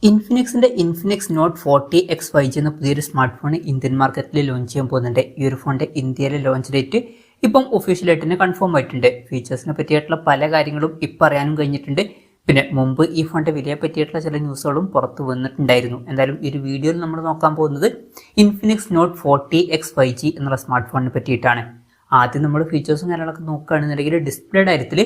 ഇൻഫിനിക്സിന്റെ Infinix note 40X 5G എന്ന പുതിയൊരു smart phone Indian മാർക്കറ്റിൽ ലോഞ്ച് ചെയ്യാൻ പോകുന്നുണ്ട്. ഈ ഒരു ഫോണിന്റെ ഇന്ത്യയിലെ ലോഞ്ച് ഡേറ്റ് ഇപ്പം ഒഫീഷ്യലായിട്ട് തന്നെ കൺഫേം ആയിട്ടുണ്ട്. ഫീച്ചേഴ്സിനെ പറ്റിയിട്ടുള്ള പല കാര്യങ്ങളും ഇപ്പം അറിയാനും കഴിഞ്ഞിട്ടുണ്ട്. പിന്നെ മുമ്പ് ഈ ഫോണിന്റെ വിലയെ പറ്റിയിട്ടുള്ള ചില ന്യൂസുകളും പുറത്തു വന്നിട്ടുണ്ടായിരുന്നു. എന്തായാലും ഈ ഒരു വീഡിയോയിൽ നമ്മൾ നോക്കാൻ പോകുന്നത് ഇൻഫിനിക്സ് നോട്ട് 40X 5G എന്നുള്ള സ്മാർട്ട് ഫോണിനെ പറ്റിയിട്ടാണ്. ആദ്യം നമ്മൾ ഫീച്ചേഴ്സും കാര്യങ്ങളൊക്കെ നോക്കുകയാണെന്നുണ്ടെങ്കിൽ ഡിസ്പ്ലേ കാര്യത്തിൽ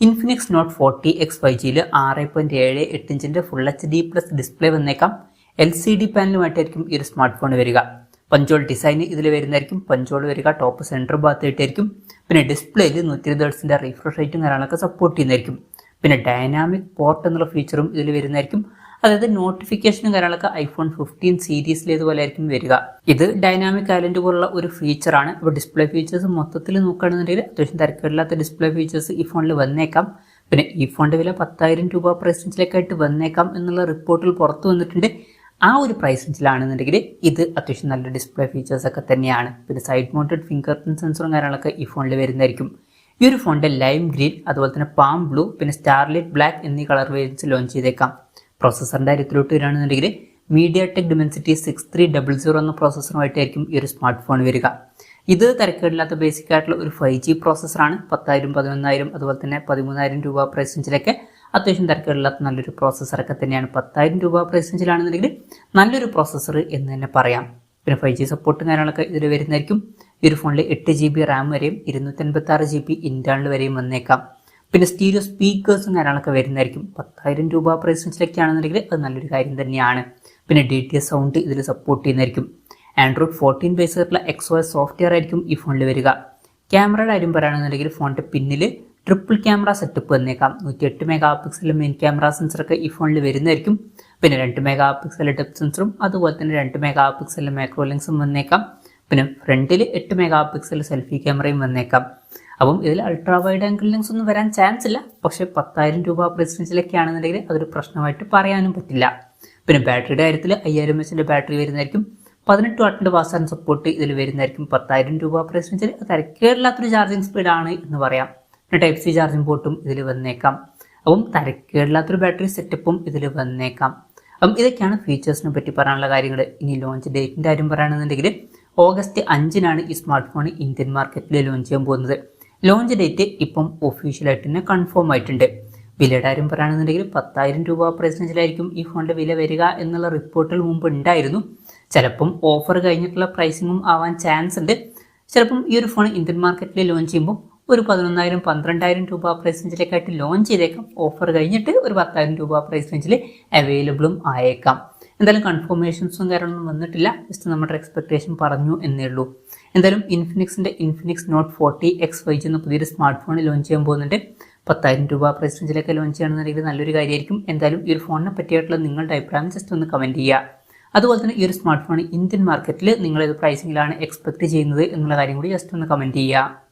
ഇൻഫിനിക്സ് നോട്ട് 40X 5Gയിൽ 6.78 ഇഞ്ചിന്റെ ഫുൾ HD പ്ലസ് ഡിസ്പ്ലേ വന്നേക്കാം. LCD പാനലുമായിട്ടായിരിക്കും ഈ ഒരു സ്മാർട്ട് ഫോൺ വരിക. പഞ്ചോൾ ഡിസൈൻ ഇതിൽ വരുന്നതായിരിക്കും. പഞ്ചോൾ വരിക ടോപ്പ് സെൻറ്റർ ഭാഗത്തായിട്ടായിരിക്കും. പിന്നെ ഡിസ്പ്ലേയിൽ 120 ഹെർട്സിന്റെ റിഫ്രഷ് റേറ്റും കാര്യങ്ങളൊക്കെ സപ്പോർട്ട് ചെയ്യുന്നതായിരിക്കും. പിന്നെ ഡൈനാമിക് പോർട്ട് എന്നുള്ള ഫീച്ചറും ഇതിൽ വരുന്നതായിരിക്കും. അതായത് നോട്ടിഫിക്കേഷനും കാര്യങ്ങളൊക്കെ iPhone 15 സീരീസിലേതുപോലെ ആയിരിക്കും വരിക. ഇത് ഡൈനാമിക് ഐലൻഡ് പോലുള്ള ഒരു ഫീച്ചറാണ്. ഇപ്പോൾ ഡിസ്പ്ലേ ഫീച്ചേഴ്സ് മൊത്തത്തിൽ നോക്കുകയാണെന്നുണ്ടെങ്കിൽ അത്യാവശ്യം തിരക്കില്ലാത്ത ഡിസ്പ്ലേ ഫീച്ചേഴ്സ് ഈ ഫോണിൽ വന്നേക്കാം. പിന്നെ ഈ ഫോണിന്റെ വില 10,000 രൂപ പ്രൈസ് റേഞ്ചിലേക്കായിട്ട് വന്നേക്കാം എന്നുള്ള റിപ്പോർട്ടിൽ പുറത്തു വന്നിട്ടുണ്ട്. ആ ഒരു പ്രൈസ് റേഞ്ചിലാണെന്നുണ്ടെങ്കിൽ ഇത് അത്യാവശ്യം നല്ല ഡിസ്പ്ലേ ഫീച്ചേഴ്സ് ഒക്കെ തന്നെയാണ്. പിന്നെ സൈഡ് മൗണ്ടഡ് ഫിംഗർ പ്രിന്റ് സെൻസറും കാര്യങ്ങളൊക്കെ ഈ ഫോണിൽ വരുന്നതായിരിക്കും. ഈ ഒരു ഫോണിന്റെ ലൈം ഗ്രീൻ, അതുപോലെ തന്നെ പാം ബ്ലൂ, പിന്നെ സ്റ്റാർലൈറ്റ് ബ്ലാക്ക് എന്നീ കളർ വേരിയൻസ് ലോഞ്ച് ചെയ്തേക്കാം. പ്രോസസ്സറിന്റെ കാര്യത്തിലോട്ട് വരികയാണെന്നുണ്ടെങ്കിൽ മീഡിയാടെക് ഡിമെൻസിറ്റി 6300 എന്ന പ്രോസസ്സറുമായിട്ടായിരിക്കും ഈ ഒരു സ്മാർട്ട് ഫോൺ വരിക. ഇത് തിരക്കേടില്ലാത്ത ബേസിക് ആയിട്ടുള്ള ഒരു 5G പ്രോസസ്സറാണ്. 10,000, 11,000 അതുപോലെ തന്നെ 13,000 രൂപ പ്രൈസ് റേഞ്ചിലൊക്കെ അത്യാവശ്യം തിരക്കേടില്ലാത്ത നല്ലൊരു പ്രോസസ്സറൊക്കെ തന്നെയാണ്. 10,000 രൂപ പ്രൈസ് റേഞ്ചിലാണെന്നുണ്ടെങ്കിൽ നല്ലൊരു പ്രോസസ്സർ എന്ന് തന്നെ പറയാം. പിന്നെ 5G സപ്പോർട്ടും കാര്യങ്ങളൊക്കെ ഇതിൽ വരുന്നതായിരിക്കും. ഈ ഒരു ഫോണിൽ 8GB റാം വരെയും 256GB ഇന്റേണൽ വരെയും വന്നേക്കാം. പിന്നെ സ്റ്റീരിയോ സ്പീക്കേഴ്സും കാര്യങ്ങളൊക്കെ വരുന്നതായിരിക്കും. 10,000 രൂപ പ്രൈസ് റേഞ്ചിലൊക്കെയാണെന്നുണ്ടെങ്കിൽ അത് നല്ലൊരു കാര്യം തന്നെയാണ്. പിന്നെ DTS സൗണ്ട് ഇതിൽ സപ്പോർട്ട് ചെയ്യുന്നതായിരിക്കും. ആൻഡ്രോയിഡ് 14 ബേസ് ആയിട്ടുള്ള XOS സോഫ്റ്റ്വെയർ ആയിരിക്കും ഈ ഫോണിൽ വരിക. ക്യാമറയുടെ കാര്യം പറയുകയാണെന്നുണ്ടെങ്കിൽ ഫോണിന്റെ പിന്നിൽ ട്രിപ്പിൾ ക്യാമറ സെറ്റപ്പ് വന്നേക്കാം. 108 മെഗാ പിക്സൽ മെയിൻ ക്യാമറ സെൻസറൊക്കെ ഈ ഫോണിൽ വരുന്നതായിരിക്കും. പിന്നെ 2 മെഗാ പിക്സൽ ഡെപ്ത് സെൻസറും അതുപോലെ തന്നെ 2 മെഗാ പിക്സൽ മാക്രോ ലെൻസും വന്നേക്കാം. പിന്നെ ഫ്രണ്ടിൽ 8 മെഗാ പിക്സൽ സെൽഫി ക്യാമറയും വന്നേക്കാം. അപ്പം ഇതിൽ അൾട്രാ വൈഡ് ആംഗിൾ ലെൻസ് ഒന്നും വരാൻ ചാൻസ് ഇല്ല. പക്ഷേ 10,000 രൂപ പ്രൈസ് റേഞ്ചിലൊക്കെ ആണെന്നുണ്ടെങ്കിൽ അതൊരു പ്രശ്നമായിട്ട് പറയാനും പറ്റില്ല. പിന്നെ ബാറ്ററിയുടെ കാര്യത്തിൽ 5000 mAh ബാറ്ററി വരുന്നതായിരിക്കും. 18 വാട്ടിന്റെ ഫാസ്റ്റ് ചാർജിംഗ് സപ്പോർട്ട് ഇതിൽ വരുന്നതായിരിക്കും. 10,000 രൂപ പ്രൈസ് റേഞ്ചിൽ തിരക്കേടില്ലാത്തൊരു ചാർജിങ് സ്പീഡാണ് എന്ന് പറയാം. പിന്നെ ടൈപ്പ് സി ചാർജിംഗ് പോർട്ടും ഇതിൽ വന്നേക്കാം. അപ്പം തിരക്കേടില്ലാത്തൊരു ബാറ്ററി സെറ്റപ്പും ഇതിൽ വന്നേക്കാം. അപ്പം ഇതൊക്കെയാണ് ഫീച്ചേഴ്സിനെ പറ്റി പറയാനുള്ള കാര്യങ്ങൾ. ഇനി ലോഞ്ച് ഡേറ്റിന്റെ കാര്യം പറയുകയാണെന്നുണ്ടെങ്കിൽ August 5 ഈ സ്മാർട്ട് ഫോൺ ഇന്ത്യൻ മാർക്കറ്റിൽ ലോഞ്ച് ചെയ്യാൻ പോകുന്നത്. ലോഞ്ച് ഡേറ്റ് ഇപ്പം ഒഫീഷ്യലായിട്ട് തന്നെ കൺഫേം ആയിട്ടുണ്ട്. വിലയുടെ കാര്യം പറയുകയാണെന്നുണ്ടെങ്കിൽ 10,000 രൂപ പ്രൈസ് റേഞ്ചിലായിരിക്കും ഈ ഫോണിന്റെ വില വരിക എന്നുള്ള റിപ്പോർട്ടുകൾ മുമ്പ് ഉണ്ടായിരുന്നു. ചിലപ്പം ഓഫർ കഴിഞ്ഞിട്ടുള്ള പ്രൈസിങ്ങും ആവാൻ ചാൻസ് ഉണ്ട്. ചിലപ്പം ഈ ഒരു ഫോൺ ഇന്ത്യൻ മാർക്കറ്റിൽ ലോഞ്ച് ചെയ്യുമ്പോൾ ഒരു 11,000, 12,000 രൂപ പ്രൈസ് റേഞ്ചിലേക്കായിട്ട് ലോഞ്ച് ചെയ്തേക്കാം. ഓഫർ കഴിഞ്ഞിട്ട് ഒരു 10,000 രൂപ പ്രൈസ് റേഞ്ചിൽ അവൈലബിളും ആയേക്കാം. എന്തായാലും കൺഫർമേഷൻസും കാര്യങ്ങളൊന്നും വന്നിട്ടില്ല. ജസ്റ്റ് നമ്മുടെ എക്സ്പെക്ടേഷൻ പറഞ്ഞു എന്നേ ഉള്ളൂ. എന്തായാലും ഇൻഫിനിക്സ് നോട്ട് 40X 5G എന്ന പുതിയൊരു സ്മാർട്ട് ഫോൺ ലോഞ്ച് ചെയ്യാൻ പോകുന്നുണ്ട്. 10,000 രൂപ പ്രൈസ് റേഞ്ചിലൊക്കെ ലോഞ്ച് ചെയ്യണമെന്നുണ്ടെങ്കിൽ നല്ലൊരു കാര്യമായിരിക്കും. എന്തായാലും ഈ ഒരു ഫോണിനെ പറ്റിയിട്ടുള്ള നിങ്ങളുടെ അഭിപ്രായം ജസ്റ്റ് ഒന്ന് കമൻറ്റ് ചെയ്യുക. അതുപോലെ തന്നെ ഈ ഒരു സ്മാർട്ട് ഫോൺ ഇന്ത്യൻ മാർക്കറ്റിൽ നിങ്ങൾ ഏത് പ്രൈസിങ്ങിലാണ് എക്സ്പെക്ട് ചെയ്യുന്നത് എന്നുള്ള കാര്യം കൂടി ജസ്റ്റ് ഒന്ന് കമൻറ്റ് ചെയ്യുക.